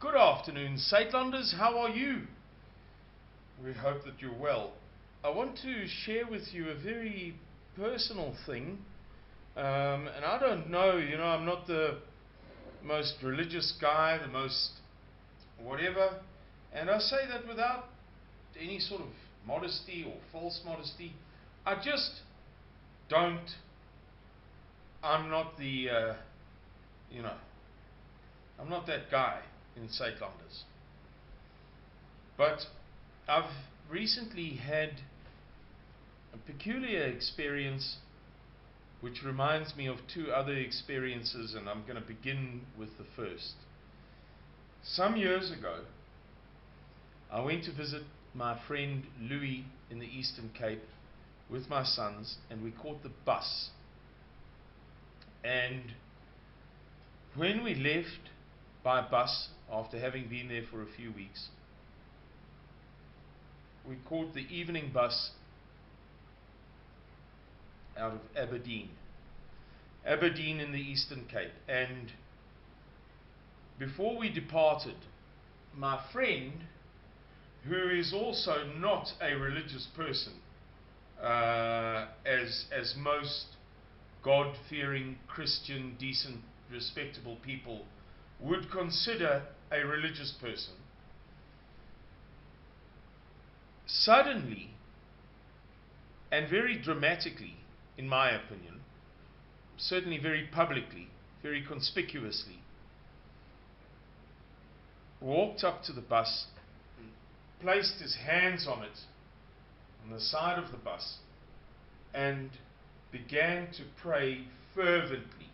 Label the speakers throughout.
Speaker 1: Good afternoon, Saintlanders. How are you? We hope that you're well. I want to share with you a very personal thing. And I don't know, I'm not the most religious guy, the most whatever. And I say that without any sort of modesty or false modesty. I just don't. I'm not the, I'm not that guy in Saintlanders. But I've recently had a peculiar experience which reminds me of two other experiences, and I'm going to begin with the first. Some years ago, I went to visit my friend Louis in the Eastern Cape with my sons, and we caught the bus. And when we left by bus, after having been there for a few weeks, we caught the evening bus out of Aberdeen in the Eastern Cape. And before we departed, my friend, who is also not a religious person, as most God-fearing, Christian, decent, respectable people would consider a religious person, suddenly and very dramatically, in my opinion, certainly very publicly, very conspicuously, walked up to the bus, placed his hands on it, on the side of the bus, and began to pray fervently.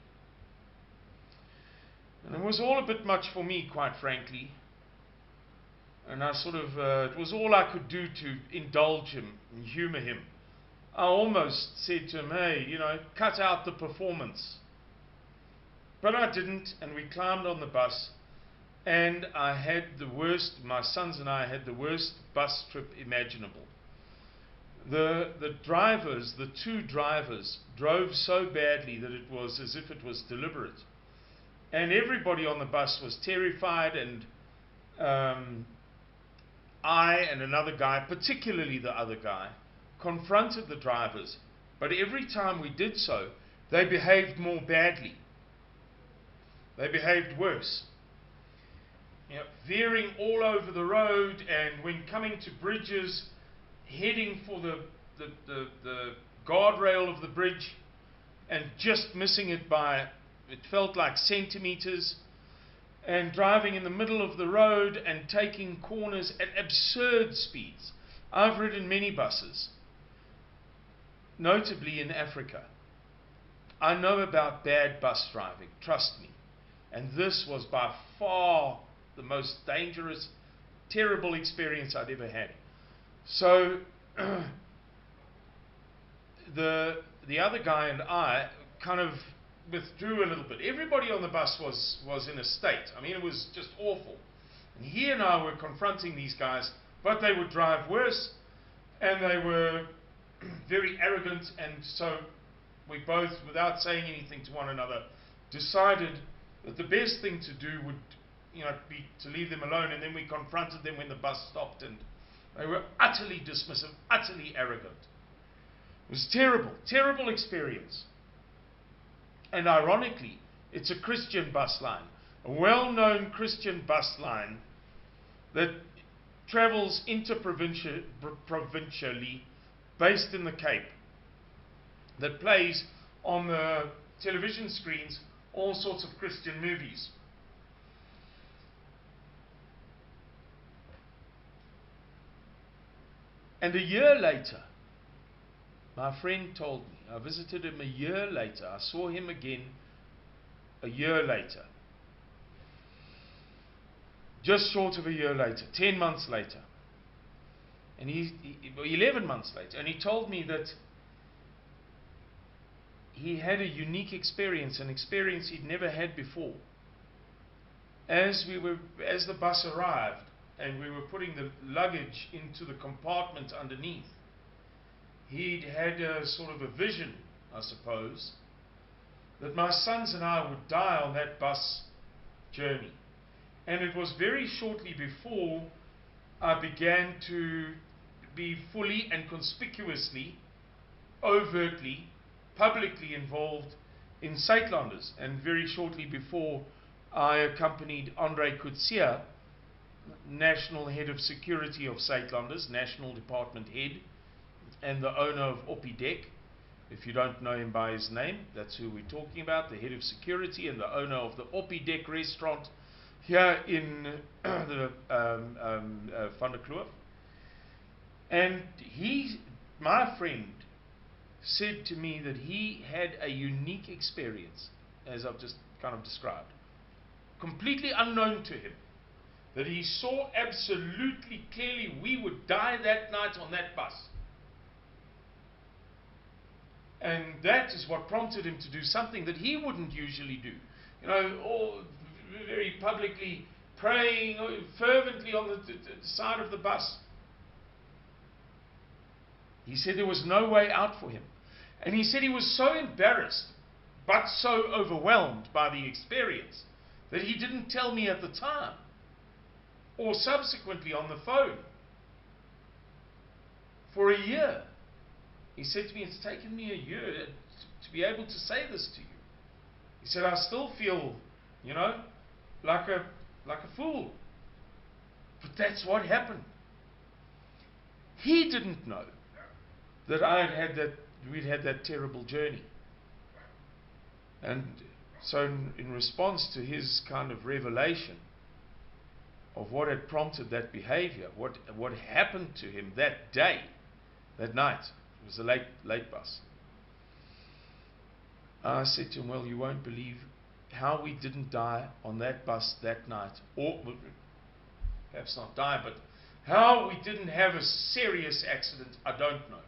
Speaker 1: And it was all a bit much for me, quite frankly. And I it was all I could do to indulge him and humor him. I almost said to him, hey, cut out the performance. But I didn't, and we climbed on the bus, and my sons and I had the worst bus trip imaginable. The two drivers, drove so badly that it was as if it was deliberate. And everybody on the bus was terrified, and I and another guy, particularly the other guy, confronted the drivers. But every time we did so, they behaved more badly. They behaved worse. Veering all over the road, and when coming to bridges, heading for the guardrail of the bridge and just missing it by, it felt like centimeters, and driving in the middle of the road and taking corners at absurd speeds. I've ridden many buses, notably in Africa. I know about bad bus driving, trust me. And this was by far the most dangerous, terrible experience I'd ever had. So the other guy and I kind of withdrew a little bit. Everybody on the bus was in a state. I mean, it was just awful. And he and I were confronting these guys, but they would drive worse, and they were very arrogant. And so we both, without saying anything to one another, decided that the best thing to do would be to leave them alone. And then we confronted them when the bus stopped, and they were utterly dismissive, utterly arrogant. It was terrible, terrible experience. And ironically, it's a Christian bus line, a well-known Christian bus line that travels interprovincially, based in the Cape, that plays on the television screens all sorts of Christian movies. And a year later, my friend told me, I visited him a year later, I saw him again a year later, just short of a year later, 10 months later, and 11 months later, and he told me that he had a unique experience, an experience he'd never had before. As the bus arrived and we were putting the luggage into the compartment underneath, he'd had a sort of a vision, I suppose, that my sons and I would die on that bus journey. And it was very shortly before I began to be fully and conspicuously, overtly, publicly involved in Suidlanders. And very shortly before, I accompanied Andre Coetzee, National Head of Security of Suidlanders, National Department Head, and the owner of Oppidek. If you don't know him by his name, that's who we're talking about, the Head of Security and the owner of the Oppidek restaurant here in the Van der Kloof. And my friend, said to me that he had a unique experience, as I've just kind of described, completely unknown to him, that he saw absolutely clearly we would die that night on that bus. And that is what prompted him to do something that he wouldn't usually do. You know, all very publicly praying fervently on the side of the bus. He said there was no way out for him. And he said he was so embarrassed, but so overwhelmed by the experience, that he didn't tell me at the time, or subsequently on the phone, for a year. He said to me, it's taken me a year to be able to say this to you. He said, I still feel, you know, like a fool. But that's what happened. He didn't know that we'd had that terrible journey. And so in response to his kind of revelation of what had prompted that behavior, what happened to him that day, that night, it was a late bus, I said to him, well, you won't believe how we didn't die on that bus that night, or perhaps not die, but how we didn't have a serious accident, I don't know.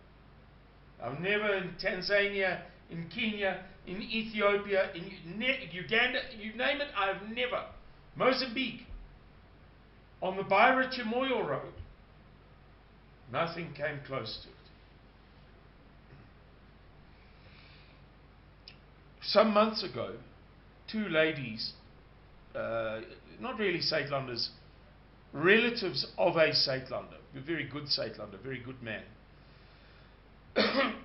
Speaker 1: I've never, in Tanzania, in Kenya, in Ethiopia, in Uganda, you name it, I've never. Mozambique, on the Beira Chimoyo Road, nothing came close to it. Some months ago, two ladies, not really Suidlanders, relatives of a Suidlander, a very good Suidlander, very good man,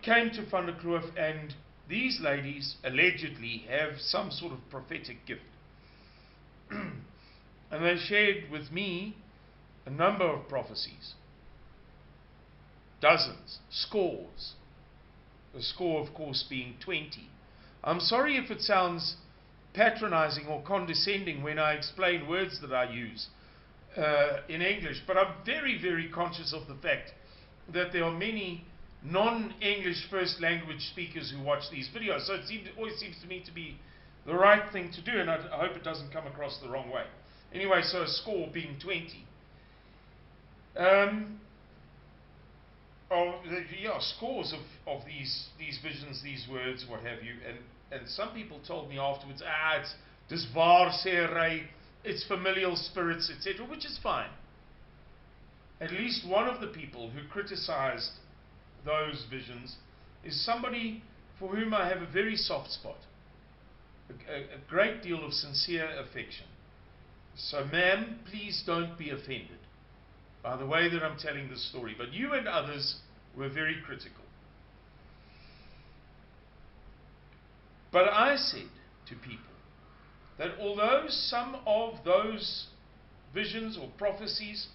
Speaker 1: came to Van der Kloof, and these ladies allegedly have some sort of prophetic gift. And they shared with me a number of prophecies, dozens, scores, the score of course being 20. I'm sorry if it sounds patronizing or condescending when I explain words that I use in English, but I'm very, very conscious of the fact that there are many non-English first language speakers who watch these videos, so it always seems to me to be the right thing to do, and I hope it doesn't come across the wrong way. Anyway, so a score being 20. Scores of these visions, these words, what have you, and some people told me afterwards, it's dis waarsêery, it's familial spirits, etc., which is fine. At least one of the people who criticized those visions is somebody for whom I have a very soft spot, a great deal of sincere affection. So ma'am, please don't be offended by the way that I'm telling this story, but you and others were very critical. But I said to people that although some of those visions or prophecies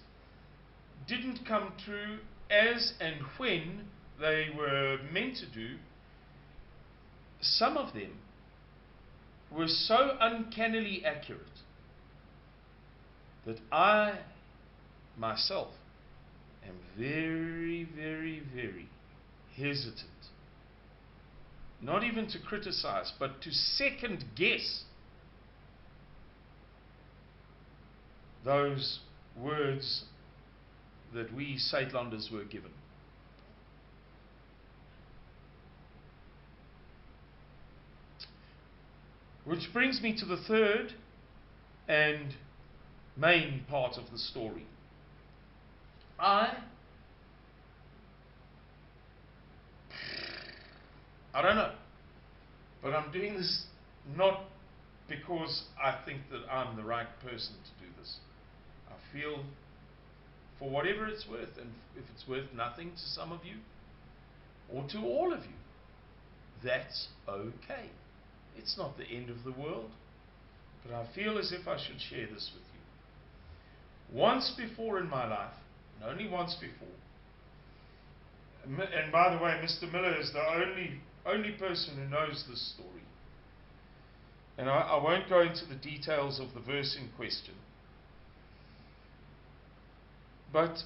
Speaker 1: didn't come true as and when they were meant to do, some of them were so uncannily accurate that I myself am very, very, very hesitant, not even to criticize, but to second guess those words that we Suidlanders were given. Which brings me to the third and main part of the story. I don't know, but I'm doing this not because I think that I'm the right person to do this. I feel, for whatever it's worth, and if it's worth nothing to some of you, or to all of you, that's okay. It's not the end of the world, but I feel as if I should share this with you. Once before in my life, and only once before, and by the way, Mr. Miller is the only person who knows this story. And I won't go into the details of the verse in question. But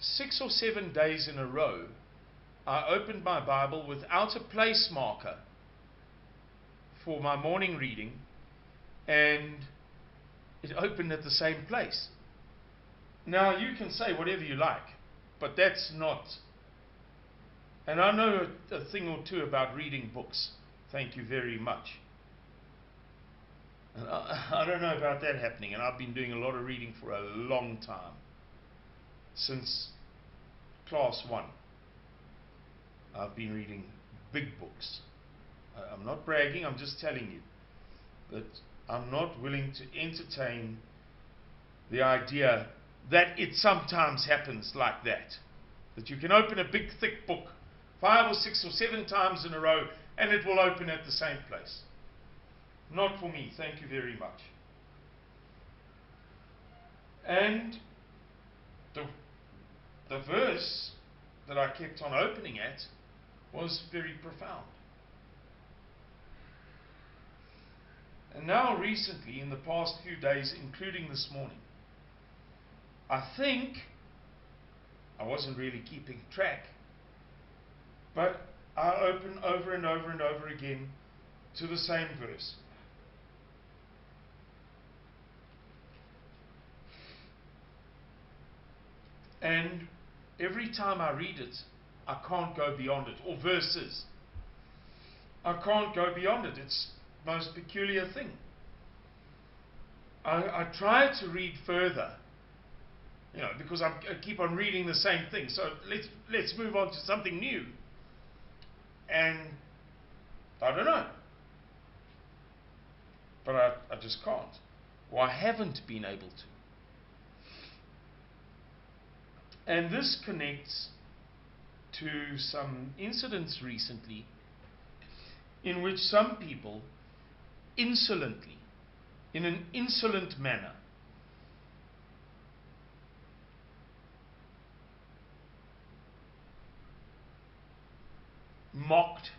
Speaker 1: 6 or 7 days in a row, I opened my Bible without a place marker for my morning reading, and it opened at the same place. Now, you can say whatever you like, but that's not. And I know a thing or two about reading books. Thank you very much. And I don't know about that happening, and I've been doing a lot of reading for a long time. Since class 1. I've been reading big books. I'm not bragging, I'm just telling you that I'm not willing to entertain the idea that it sometimes happens like that. That you can open a big thick book 5 or 6 or 7 times in a row and it will open at the same place. Not for me, thank you very much. And the verse that I kept on opening at was very profound. And now recently, in the past few days, including this morning, I think, I wasn't really keeping track, but I open over and over and over again to the same verse. And every time I read it, I can't go beyond it. Or verses. I can't go beyond it. It's the most peculiar thing. I try to read further, because I keep on reading the same thing. So let's move on to something new. And I don't know. But I just can't. Or I haven't been able to. And this connects to some incidents recently in which some people insolently, in an insolent manner, mocked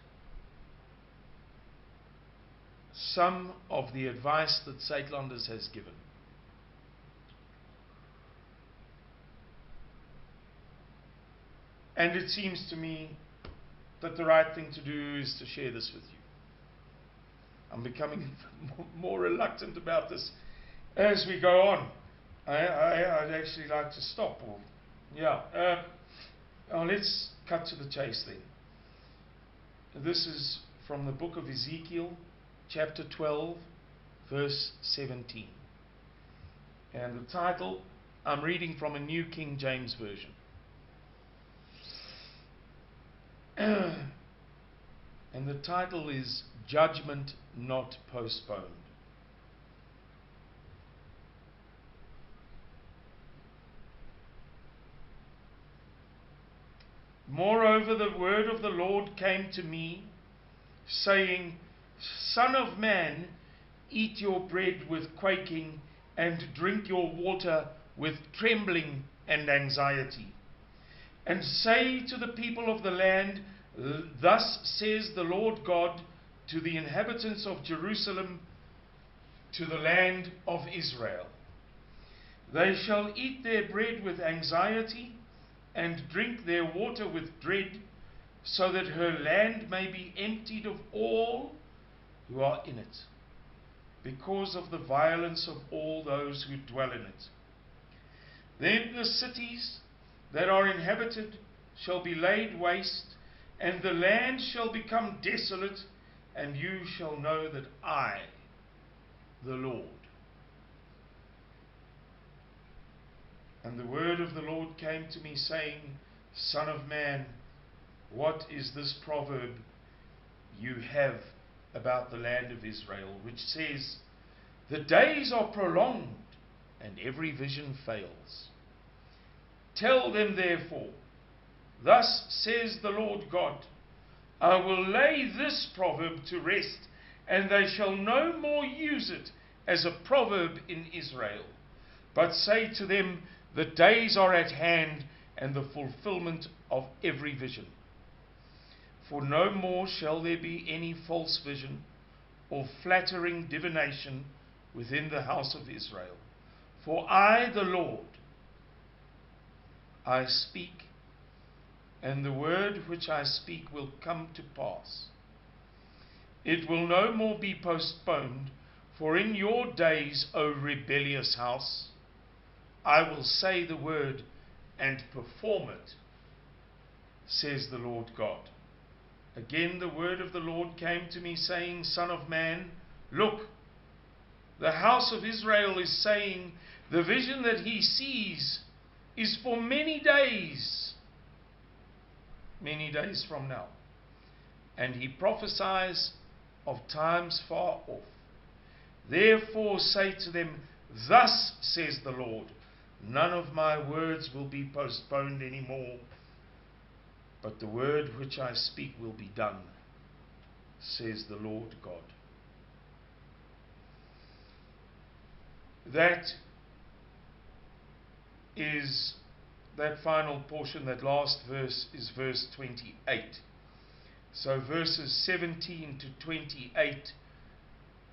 Speaker 1: some of the advice that Saitlanders has given. And it seems to me that the right thing to do is to share this with you. I'm becoming more reluctant about this as we go on. I'd actually like to stop. Let's cut to the chase then. This is from the book of Ezekiel, chapter 12, verse 17. And the title, I'm reading from a New King James Version. And the title is Judgment Not Postponed. Moreover, the word of the Lord came to me, saying, Son of man, eat your bread with quaking, and drink your water with trembling and anxiety. And say to the people of the land, Thus says the Lord God to the inhabitants of Jerusalem, to the land of Israel. They shall eat their bread with anxiety, and drink their water with dread, so that her land may be emptied of all who are in it, because of the violence of all those who dwell in it. Then the cities that are inhabited shall be laid waste, and the land shall become desolate, and you shall know that I, the Lord. And the word of the Lord came to me, saying, Son of man, what is this proverb you have about the land of Israel, which says, The days are prolonged, and every vision fails. Tell them therefore, thus says the Lord God, I will lay this proverb to rest, and they shall no more use it as a proverb in Israel, but say to them, the days are at hand, and the fulfillment of every vision. For no more shall there be any false vision or flattering divination within the house of Israel. For I, the Lord, I speak, and the word which I speak will come to pass. It will no more be postponed, for in your days, O rebellious house, I will say the word and perform it, says the Lord God. Again the word of the Lord came to me, saying, Son of man, look, the house of Israel is saying, the vision that he sees is for many days from now. And he prophesies of times far off. Therefore say to them, thus says the Lord, none of my words will be postponed any more, but the word which I speak will be done, says the Lord God. That is that final portion. That last verse is verse 28. So verses 17 to 28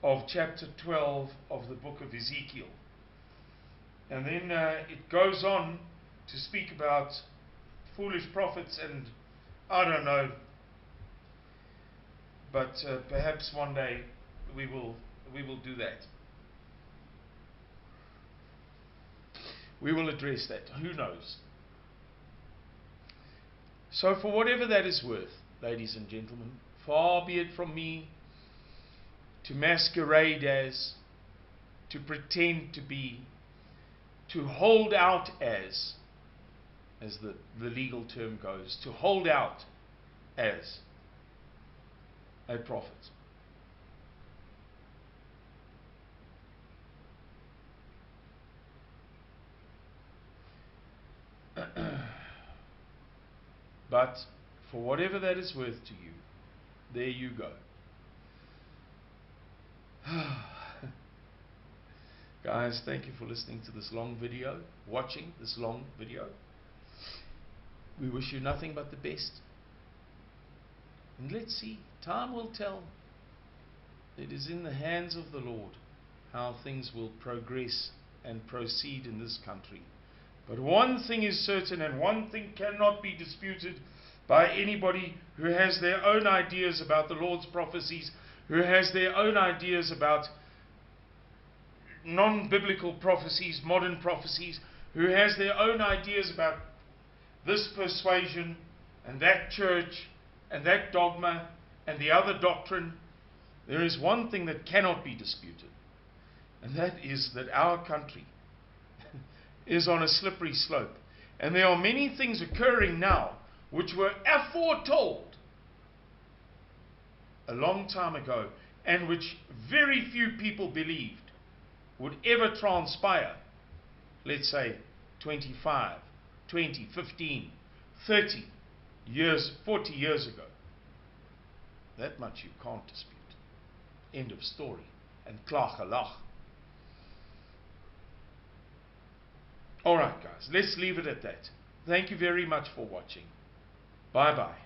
Speaker 1: of chapter 12 of the book of Ezekiel. And then it goes on to speak about foolish prophets, and I don't know, but perhaps one day we will do that. We will address that. Who knows? So for whatever that is worth, ladies and gentlemen, far be it from me to masquerade as, to pretend to be, to hold out as the legal term goes, to hold out as a prophet. But for whatever that is worth to you, there you go. Guys, thank you for listening to this long video, watching this long video. We wish you nothing but the best. And let's see, time will tell. It is in the hands of the Lord how things will progress and proceed in this country. But one thing is certain, and one thing cannot be disputed by anybody who has their own ideas about the Lord's prophecies, who has their own ideas about non-biblical prophecies, modern prophecies, who has their own ideas about this persuasion and that church and that dogma and the other doctrine. There is one thing that cannot be disputed, and that is that our country is on a slippery slope. And there are many things occurring now which were aforetold a long time ago, and which very few people believed would ever transpire, let's say 25, 20, 15, 30 years, 40 years ago. That much you can't dispute. End of story. And klaar gelag. Alright guys, let's leave it at that. Thank you very much for watching. Bye bye.